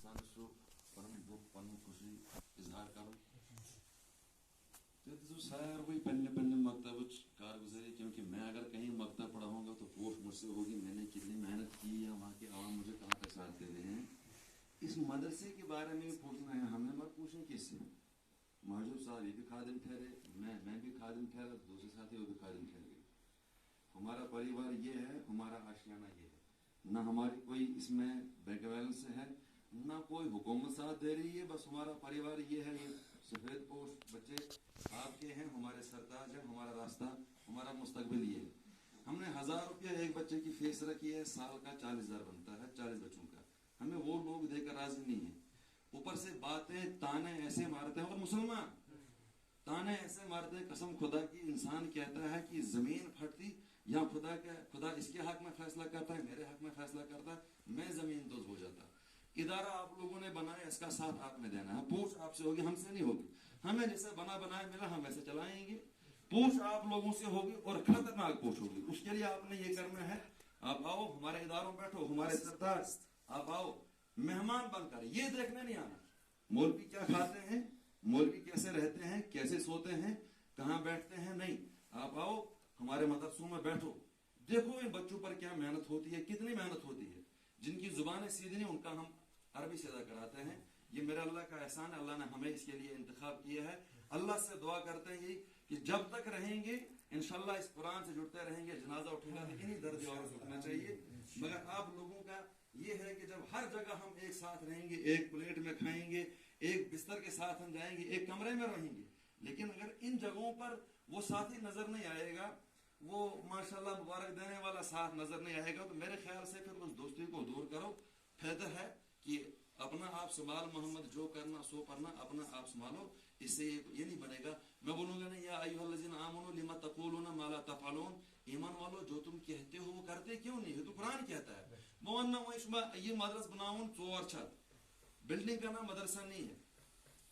इंसानों परम दुख पन्न खुशी इजहार करो तो सर वही पन्ने मकतब कारगुजारी, क्योंकि मैं अगर कहीं मकतब पढ़ाऊंगा तो पोस्ट मुझसे होगी मैंने कितनी मेहनत की या वहाँ के आवाम मुझे कहाँ तक साथ दे रहे हैं। इस मदरसे के बारे में पूछना है, हमें मत पूछें किससे। महजूब साहब ये भी खादिम ठहरे, मैं भी खादिम ठहरा, दूसरे साथी वो भी खादिम ठहर गए। हमारा परिवार ये है, हमारा आशियाना ये है, ना हमारी कोई इसमें बैंक बैलेंस है, ना कोई हुकूमत साथ दे रही है। बस हमारा परिवार ये है, ये सफेद पोस्ट बच्चे आपके हैं, हमारे सरताज है, हमारा रास्ता, हमारा मुस्तकबिल ये है। हमने 1000 रुपया एक बच्चे की फीस रखी है, साल का 40,000 बनता है 40 बच्चों का। हमें वो लोग देकर राजी नहीं है, ऊपर से बातें ताने ऐसे मारते हैं। और मुसलमान ताने ऐसे मारते हैं, कसम खुदा की इंसान कहता है कि जमीन फटती या खुदा इसके हक में फैसला करता है, मेरे हक में फैसला करता है, मैं जमीन दोज हो जाता। इदारा आप लोगों ने बनाया, इसका साथ आपने देना है। पूछ आपसे होगी, हमसे नहीं होगी। हमें जैसे बनाया मिला हम वैसे चलाएंगे। पूछ आप लोगों से होगी और खतरनाक पूछ होगी। उसके लिए आपने ये करना है, आप आओ हमारे इदारों बैठो, हमारे सरताज आप आओ मेहमान बनकर। ये देखने नहीं आना मौलवी क्या खाते हैं, मौलवी कैसे रहते हैं, कैसे सोते हैं, कहाँ बैठते हैं, नहीं। आप आओ हमारे मदरसों में बैठो, देखो इन बच्चों पर क्या मेहनत होती है, कितनी मेहनत होती है। जिनकी जुबानें सीधी नहीं उनका हम अरबी सीधा कराते हैं। ये मेरे अल्लाह का एहसान है, अल्लाह ने हमें इसके लिए इंतखाब किया है। अल्लाह से दुआ करते हैं कि जब तक रहेंगे इंशाल्लाह इस कुरान से जुड़ते रहेंगे। जनाजा उठेगा लेकिन ही दर्द और उठना चाहिए। मगर आप लोगों का ये है कि जब हर जगह हम एक साथ रहेंगे, एक प्लेट में खाएंगे, एक बिस्तर के साथ हम जाएंगे, एक कमरे में रहेंगे, लेकिन अगर इन जगहों पर वो साथी नजर नहीं आएगा, वो माशाल्लाह मुबारक देने वाला साथ नजर नहीं आएगा, तो मेरे ख्याल से फिर उस दोस्ती को दूर करो। बेहतर है कि अपना आप संभाल मोहम्मद, जो करना सो करना, अपना आप संभालो। इससे ये नहीं बनेगा, मैं बोलूंगा नहीं या अय्युहल्लज़ीना आमनू लिमा तक़ूलूना मा ला तफ़अलून, ईमान वालो जो तुम कहते हो वो करते क्यों नहीं हो। तो कुरान कहता है मोहन्ना ये मदरस बनाऊन चोर छत। बिल्डिंग का नाम मदरसा नहीं है,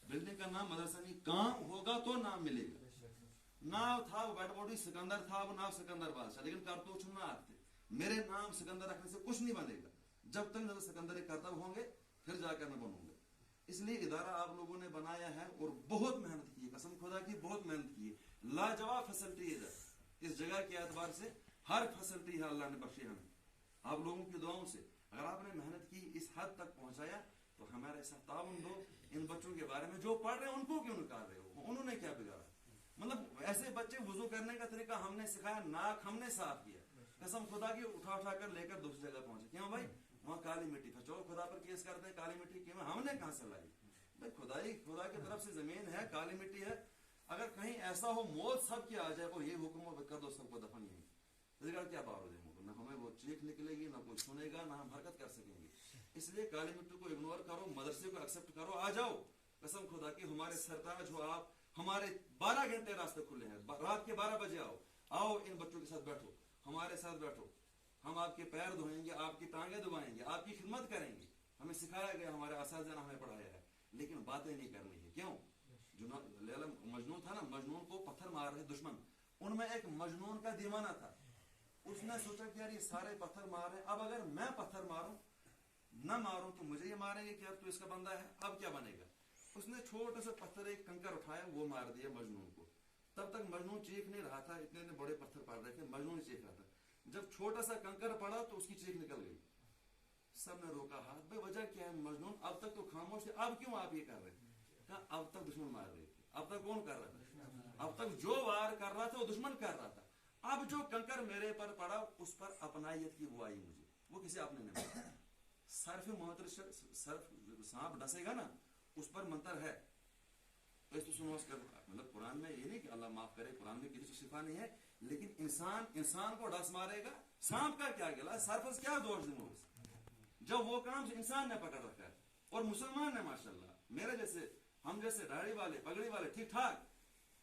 बिल्डिंग का नाम मदरसा नहीं। काम होगा तो नाम मिलेगा। नाव था बैड बॉडी सिकंदर था, वो नाव सिकंदर बादशाह, लेकिन करतूत ना आते। मेरे नाम सिकंदर रखने से कुछ नहीं बनेगा, जब तक सिकंदर करतब होंगे फिर जाकर मैं बनूंगा। इसलिए इदारा आप लोगों ने बनाया है और बहुत मेहनत की है, कसम खुदा की बहुत मेहनत की है। लाजवाब फैसिलिटी इधर इस जगह के एतबार से हर फैसिलिटी है अल्लाह ने बख्शी हमें आप लोगों की दुआओं से। अगर आपने मेहनत की इस हद तक पहुंचाया तो हमारे साथ ताउन दो। इन बच्चों के बारे में जो पढ़ रहे हैं उनको क्यों निकाल रहे हो, उन्होंने क्या बिगाड़ा। मतलब ऐसे बच्चे वुजू करने का तरीका हमने सिखाया, नाक हमने साफ किया, कसम खुदा की उठा कर लेकर दूसरी जगह पहुंचे। क्यों भाई वहाँ काली मिट्टी था, चलो खुदा पर केस करते हैं, काली मिट्टी क्यों, हमने कहां से लाई भाई। खुदा की तरफ से जमीन है, काली मिट्टी है। अगर कहीं ऐसा हो मौत सब की आ जाए और ये हुक्म कर दो सबको दफन यही, क्या बारूद है, ना हमें वो चीख निकलेगी, ना कोई सुनेगा, ना हम हरकत कर सकेंगे। इसलिए काली मिट्टी को इग्नोर करो, मदरसे को एक्सेप्ट करो, आ जाओ। कसम खुदा की हमारे सरताज हो आप, हमारे 12 घंटे रास्ते खुले हैं, रात के 12 बजे आओ इन बच्चों के साथ बैठो, हमारे साथ बैठो। हम आपके पैर धोएंगे, आपकी टांगे दबाएंगे, आपकी खिदमत करेंगे। हमें सिखाया गया, हमारे असातिज़ा ने हमें पढ़ाया है, लेकिन बातें नहीं करनी है। क्यों, जो लैला मजनून था ना, मजनून को पत्थर मार रहे दुश्मन, उनमें एक मजनून का दीवाना था। उसने सोचा कि यार ये सारे पत्थर मार रहे, अब अगर मैं पत्थर मारूं न मारूं तो मुझे ये मारेंगे कि यार तू इसका बंदा है, अब क्या बनेगा। उसने छोटे से पत्थर एक कंकर उठाया, वो मार दिया मजनून को। तब तक मजनून चीख नहीं रहा था, इतने बड़े पत्थर पड़ रहे थे, मजनून चीख रहा था। जब छोटा सा कंकर पड़ा तो उसकी चीख निकल गई। सबने रोका हाथ, भाई वजह क्या है मजनून, अब तक तो खामोश थे, अब क्यों आप ये कर रहे हैं। कहा अब तक दुश्मन मार रहे थे, अब तक कौन कर रहा था, अब तक जो वार कर रहा था वो दुश्मन कर रहा था। अब जो कंकर मेरे पर पड़ा उस पर अपनायत की वो आई मुझे, वो किसी आपने नहीं बताया। सर्फ मोहतर सर्फ सांप डसेगा ना उस पर मंत्र है। तो सुनो मतलब कुरान में ये नहीं कि अल्लाह माफ करे, कुरान में किसी शिफा नहीं है, लेकिन इंसान को डस मारेगा, सांप का क्या गिला, सर्फ क्या दोष दूं जब वो काम इंसान ने पकड़ रखा है। और मुसलमान ने माशाल्लाह मेरे जैसे, हम जैसे दाढ़ी वाले पगड़ी वाले ठीक ठाक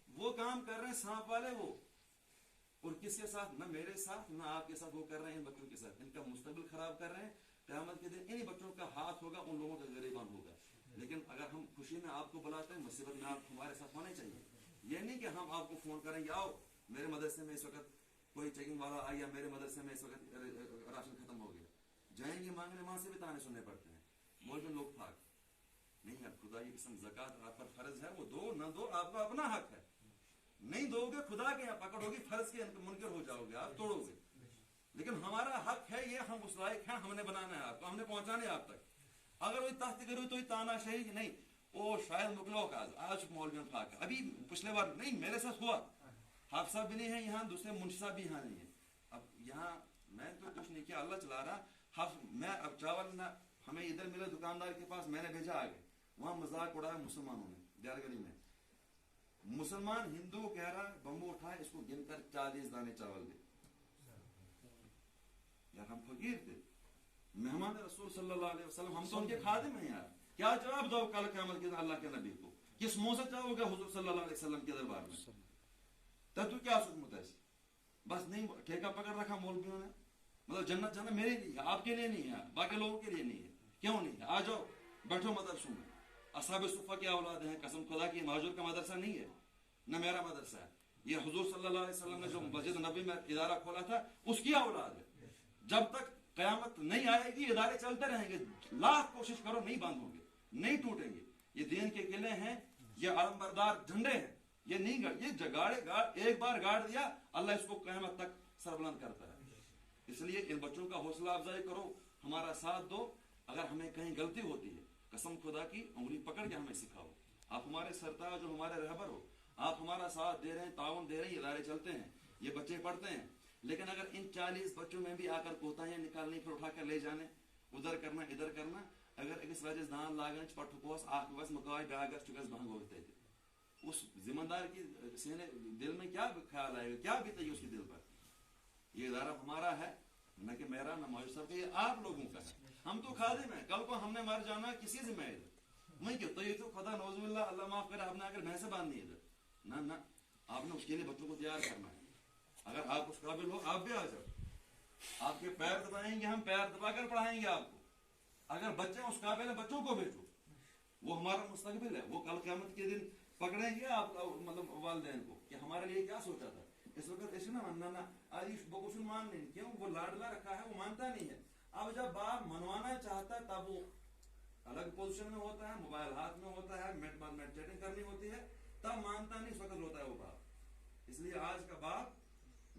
वो काम कर रहे हैं, सांप वाले वो। और किसके साथ, ना मेरे साथ ना आपके साथ, वो कर रहे हैं इन बच्चों के साथ, इनका मुस्तकबिल खराब कर रहे हैं। क़यामत के दिन इन्हीं बच्चों का हाथ होगा, उन लोगों का गिरेबान होगा। लेकिन अगर हम खुशी में आपको बुलाते हैं, मुसीबत में आप हमारे साथ होने चाहिए। ये नहीं कि हम आपको फोन करेंगे आओ मेरे मदरसे में इस वक्त कोई चेकिंग वाला आ गया, मेरे मदरसे में इस वक्त राशन खत्म हो गया, जाएंगे मांगने, वहां से भी ताने सुनने पड़ते हैं, मौजूद लोग भाग। खुदा की कसम ज़कात आप पर फर्ज है, वो दो न दो, आपका अपना हक है। नहीं दोगे खुदा के यहाँ पकड़ोगे, फर्ज के मुनकर हो जाओगे, आप तोड़ोगे। लेकिन हमारा हक है ये, हम उस लायक हैं, हमने बनाना है आपको, हमने पहुंचाना है आप तक। अगर वही तख्त करो तो तानाशाही नहीं, ओ शायद मुकलो का आज मौलवी फाक, अभी पिछले बार नहीं मेरे साथ हुआ, हाफ साहब भी नहीं है यहाँ, दूसरे मुंशी साहब भी यहाँ नहीं है। अब यहाँ मैं तो कुछ नहीं किया, अल्लाह चला रहा। हाफ मैं अब चावल ना हमें इधर मिले दुकानदार के पास, मैंने भेजा आगे, वहां मजाक उड़ाया मुसलमानों ने जारगली में। मुसलमान हिंदू कह रहा बम्बू उठाए, इसको गिनकर 40 दाने चावल दे। यार हम फकीर थे, मेहमान रसूल सल्लल्लाहु अलैहि वसल्लम, हम तो उनके खादिम हैं यार। क्या जवाब दो कल क़यामत के दिन अल्लाह के नबी को, किस मुंह से चाहोगे हुजूर सल्लल्लाहु अलैहि वसल्लम के दरबार में? तब तो क्या सुकून है? बस नहीं ठेका पकड़ रखा मौलवियों ने, मतलब जन्नत जाना मेरे लिए है, आपके लिए नहीं है, बाकी लोगों के लिए नहीं है। क्यों नहीं है? आ जाओ बैठो मदरसों में। असहाब सुफ़ा की औलाद हैं, कसम खुदा की महजूर का मदरसा नहीं है, न मेरा मदरसा है, ये हुजूर सल्लल्लाहु अलैहि वसल्लम ने जो मस्जिद नबी में इदारा खोला था उसकी औलाद है। जब तक कयामत नहीं आएगी इदारे चलते रहेंगे, लाख कोशिश करो नहीं बंद होंगे, नहीं टूटेंगे। ये दीन के किले हैं, ये आलमबरदार झंडे हैं, ये नहीं ये जगाड़े एक बार गाड़ दिया अल्लाह इसको कयामत तक सरबुलंद करता है। इसलिए इन बच्चों का हौसला अफजाई करो, हमारा साथ दो। अगर हमें कहीं गलती होती है, कसम खुदा की उंगली पकड़ के हमें सिखाओ। आप हमारे सरताज हो, हमारे रहबर हो, आप हमारा साथ दे रहे हैं, ताउन दे रहे हैं, इदारे चलते हैं, ये बच्चे पढ़ते हैं। लेकिन अगर इन 40 बच्चों में भी आकर कोताहियां निकालनी, फिर उठा कर ले जाने, उधर करना इधर करना, अगर अकिस वजह दान लागन पटुकोस आस मुकाय ब्यागस चुकस भंग होते थे, उस जिम्मेदार की सीने दिल में क्या ख्याल आएगा, क्या बीतेगी उसके दिल पर? ये इदारा हमारा है, न कि मेरा न मौजूद साहब, ये आप लोगों का है। हम तो खादिम हैं, कल को हमने मर जाना किसी जिम्मे इधर मैं क्यों, तो ये तो खुदा नौजुबिल्लाह अल्लाह माफ करे, आपने आकर भैंसे बांधनी इधर ना ना, आपने उसके लिए बच्चों को तैयार करना है। अगर आप उस काबिल हो आप भी आ जाओ, आपके पैर दबाएंगे, हम पैर दबाकर पढ़ाएंगे आपको। अगर बच्चे उस काबिल है बच्चों को भेजो, वो हमारा मुस्तकबिल है, वो कल क़यामत के दिन पकड़ेंगे आप मतलब वालिदैन को कि हमारे लिए क्या सोचा था। इस वक्त ऐसे ना मानना ना आज बकुशन मान नहीं, क्यों? वो लाडला रखा है, वो मानता नहीं है। अब जब बाप मनवाना चाहता है तब वो अलग पोजीशन में होता है, मोबाइल हाथ में होता है, मेट चैटिंग करनी होती है, तब मानता नहीं, इस वक्त रोता है वो बाप। इसलिए आज का बाप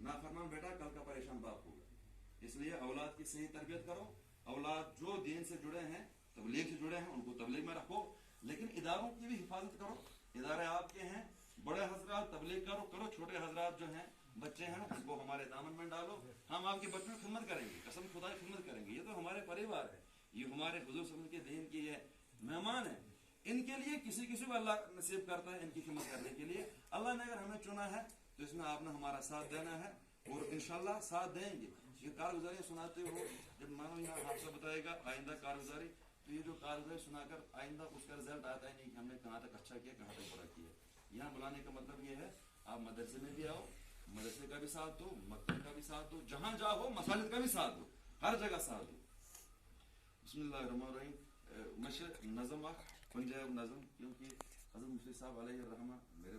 नाफरमान बेटा कल का परेशान बाप होगा। इसलिए औलाद की सही तरबियत करो। औलाद जो दीन से जुड़े हैं, तबलीग से जुड़े हैं, उनको तबलीग में रखो, लेकिन इदारों की भी हिफाजत करो। इदारे आपके हैं, बड़े हजरात तबलीग करो, छोटे हजरात जो हैं बच्चे हैं उनको हमारे दामन में डालो। हम आपके बच्चों की खिदमत करेंगे, कसम खुदा की खिदमत करेंगे। ये तो हमारे परिवार है, ये हमारे हुजूर सल्लल्लाहु अलैहि वसल्लम के दीन की ये मेहमान है। इनके लिए किसी को अल्लाह नसीब करता है इनकी खिदमत करने के लिए। अल्लाह ने अगर हमें चुना है तो इसमें आपने हमारा साथ देना है और इंशाल्लाह साथ देंगे। ये कारगुजारी सुनाते हो, जब मानो यहाँ आपसे बताएगा आइंदा कारगुजारी, तो ये जो कारगुजारी सुनाकर आइंदा उसका रिजल्ट आता है नहीं कि हमने कहाँ तक अच्छा किया, कहाँ तक बुरा किया। यहाँ बुलाने का मतलब ये है आप मदरसे में भी आओ, मदरसे का भी साथ दो, मकतब का भी साथ दो, जहाँ जाओ मसाजिद का भी साथ दो, हर जगह साथ दो। बिस्मिल्लाहिर्रहमानिर्रहीम। मशरक़ नज़म पंजाब नज़म, क्योंकि हज़रत मुफ्ती साहब अलैहि रहमा मेरे